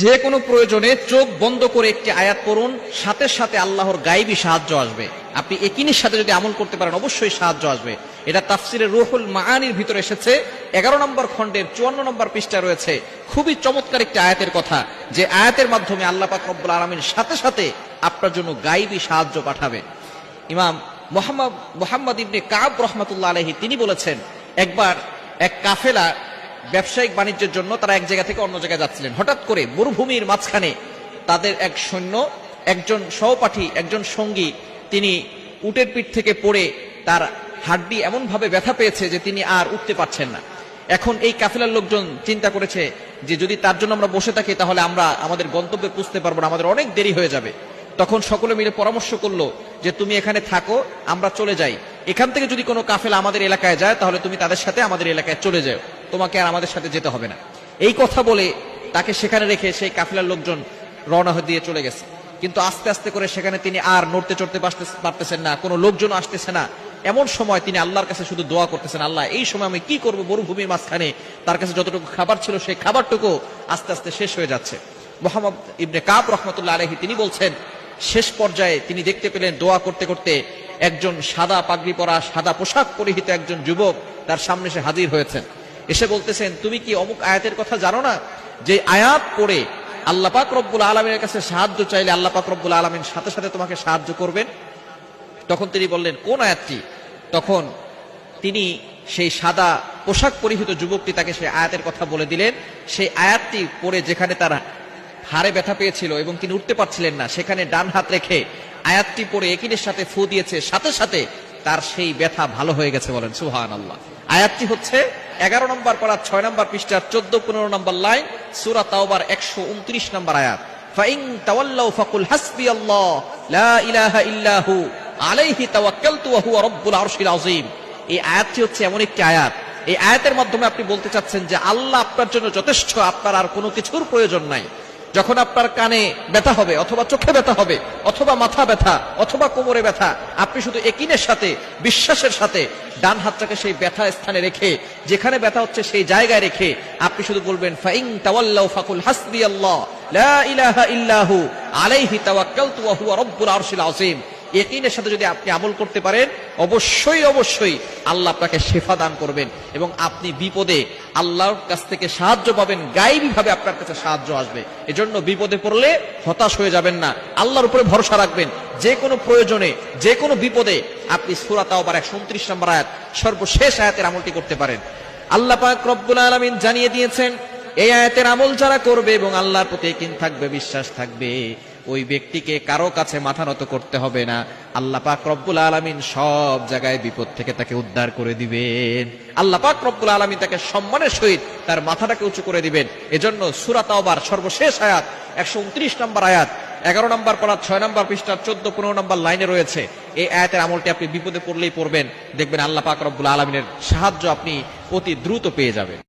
যে কোনো প্রয়োজনে চোখ বন্ধ করে একটি আয়াত পড়ুন, সাথে সাথে আল্লাহর গায়েবী সাহায্য আসবে। আপনি একিনের সাথে যদি আমল করতে পারেন অবশ্যই সাহায্য আসবে। এটা তাফসিরের রুহুল মাআনির ভিতরে এসেছে, 11 নম্বর খণ্ডের 54 নম্বর পৃষ্ঠায় রয়েছে। খুবই চমৎকার একটি আয়াতের কথা, যে আয়াতের মাধ্যমে আল্লাহ পাক রব্বুল আলামিন সাথে সাথে আপনার জন্য গায়েবী সাহায্য পাঠাবে। ইমাম মুহাম্মদ ইবনে কাব রাহমাতুল্লাহ আলাইহি তিনি বলেছেন, একবার এক কাফেলা ব্যবসায়িক বাণিজ্যের জন্য তারা এক জায়গা থেকে অন্য জায়গায় যাচ্ছিলেন। হঠাৎ করে মরুভূমির মাঝখানে তাদের এক সৈন্য, একজন সহপাঠী, একজন সঙ্গী, তিনি উটের পিঠ থেকে পড়ে তার হাড্ডি এমন ভাবে ব্যথা পেয়েছে যে তিনি আর উঠতে পারছেন না। এখন এই কাফেলার লোকজন চিন্তা করেছে যে যদি তার জন্য আমরা বসে থাকি তাহলে আমরা আমাদের গন্তব্যে পৌঁছতে পারবো না, আমাদের অনেক দেরি হয়ে যাবে। তখন সকলে মিলে পরামর্শ করলো যে তুমি এখানে থাকো, আমরা চলে যাই। এখান থেকে যদি কোনো কাফেলা আমাদের এলাকায় যায় তাহলে তুমি তাদের সাথে আমাদের এলাকায় চলে যাও, তোমাকে আর আমাদের সাথে যেতে হবে না। এই কথা বলে তাকে সেখানে রেখে সেই কাফেলার লোকজন রওনা দিয়ে চলে গেছে। কিন্তু আস্তে আস্তে করে সেখানে তিনি আর নড়তে চড়তে পারতেছেন না, কোনো লোকজন আসতেছে না। এমন সময় তিনি আল্লাহর কাছে শুধু দোয়া করতেছেন, আল্লাহ এই সময় আমি কি করব? মরুভূমির মাঝখানে তার কাছে যতটুকু খাবার ছিল সেই খাবারটুকু আস্তে আস্তে শেষ হয়ে যাচ্ছে। মুহাম্মদ ইবনে কাব রাহমাতুল্লাহ আলাইহি তিনি বলছেন, শেষ পর্যায়ে তিনি দেখতে পেলেন দোয়া করতে করতে একজন সাদা পাগড়ি পরা, সাদা পোশাক পরিহিত একজন যুবক তার সামনে এসে হাজির হয়েছেন। এসে বলতেছেন, তুমি কি অমুক আয়াতের কথা জানো না, যে আয়াত পড়ে আল্লাহ পাক রব্বুল আলামিনের কাছে সাহায্য চাইলে আল্লাহ পাক রব্বুল আলামিন সাথে সাথে তোমাকে সাহায্য করবেন? তখন তিনি বললেন, কোন আয়াতটি? তখন তিনি সেই সাদা পোশাক পরিহিত যুবকটি তাকে সেই আয়াতের কথা বলে দিলেন। সেই আয়াতটি পড়ে যেখানে তার হাড়ে ব্যথা পেয়েছিল এবং তিনি উঠতে পারছিলেন না, সেখানে ডান হাত রেখে আয়াতটি পড়ে একিনের সাথে ফু দিয়েছে, সাথে সাথে তার সেই ব্যথা ভালো হয়ে গেছে। বলেন সুবহানাল্লাহ। আয়াতটি হচ্ছে 11 নম্বর পারা 6 নম্বর পৃষ্ঠার 14-15 নম্বর লাইন, সূরা তাওবার 129 নম্বর আয়াত। ফাইন তাওয়াল্লাউ ফাকুল হাসবিয়াল্লাহ লা ইলাহা ইল্লাহু আলাইহি তাওয়াক্কালতু ওয়া হুয়া রাব্বুল আরশিল আযীম। এই আয়াতটি হচ্ছে এমন একটি আয়াত, এই আয়াতের মাধ্যমে আপনি বলতে চাচ্ছেন যে আল্লাহ আপনার জন্য যথেষ্ট, আপনার আর কোনো কিছুর প্রয়োজন নাই। যখন আপনার কানে ব্যথা হবে, অথবা চোখে ব্যথা হবে, অথবা মাথা ব্যথা, অথবা কোমরে ব্যথা, আপনি শুধু একিনের সাথে, বিশ্বাসের সাথে ডান হাতটাকে সেই ব্যথা স্থানে রেখে, যেখানে ব্যথা হচ্ছে সেই জায়গায় রেখে আপনি শুধু বলবেন, ফাইন তাওয়াল্লাউ ফাকুল হাসবিয়াল্লাহ লা ইলাহা ইল্লাহু আলাইহি তাওয়াক্কালতু ওয়া হুয়া রাব্বুল আরশিল আযীম। ইয়াকিনের সাথে যদি আপনি আমল করতে পারেন অবশ্যই অবশ্যই আল্লাহ আপনাকে শিফা দান করবেন এবং আপনি বিপদে আল্লাহর কাছ থেকে সাহায্য পাবেন, গায়েবী ভাবে আপনার কাছে সাহায্য আসবে। এজন্য বিপদে পড়লে হতাশ হয়ে যাবেন না, আল্লাহর উপরে ভরসা রাখবেন। যে কোনো প্রয়োজনে, যে কোনো বিপদে আপনি সূরা তাওবার 129 নম্বর আয়াত সর্বশেষ আয়াতের আমলটি করতে পারেন। আল্লাহ পাক রব্বুল আলামিন জানিয়ে দিয়েছেন, এই আয়াতের আমল যারা করবে এবং আল্লাহর প্রতি ঈমান থাকবে, বিশ্বাস থাকবে, ওই ব্যক্তিকে কারো কাছে মাথা নত করতে হবে না। আল্লাহ পাক রব্বুল আলামিন সব জায়গায় বিপদ থেকে তাকে উদ্ধার করে দিবেন। আল্লাহ পাক রব্বুল আলামিন তাকে সম্মানের সহিত তার মাথাটাকে উঁচু করে দিবেন। এজন্য সূরা তাওবার সর্বশেষ আয়াত 129 নম্বর আয়াত 11 নম্বর পারা 6 নম্বর পৃষ্ঠার 14-15 নম্বর লাইনে রয়েছে। এই আয়াতের আমলটি আপনি বিপদে পড়লেই পড়বেন, দেখবেন আল্লাহ পাক রব্বুল আলামিনের সাহায্য আপনি অতি দ্রুত পেয়ে যাবেন।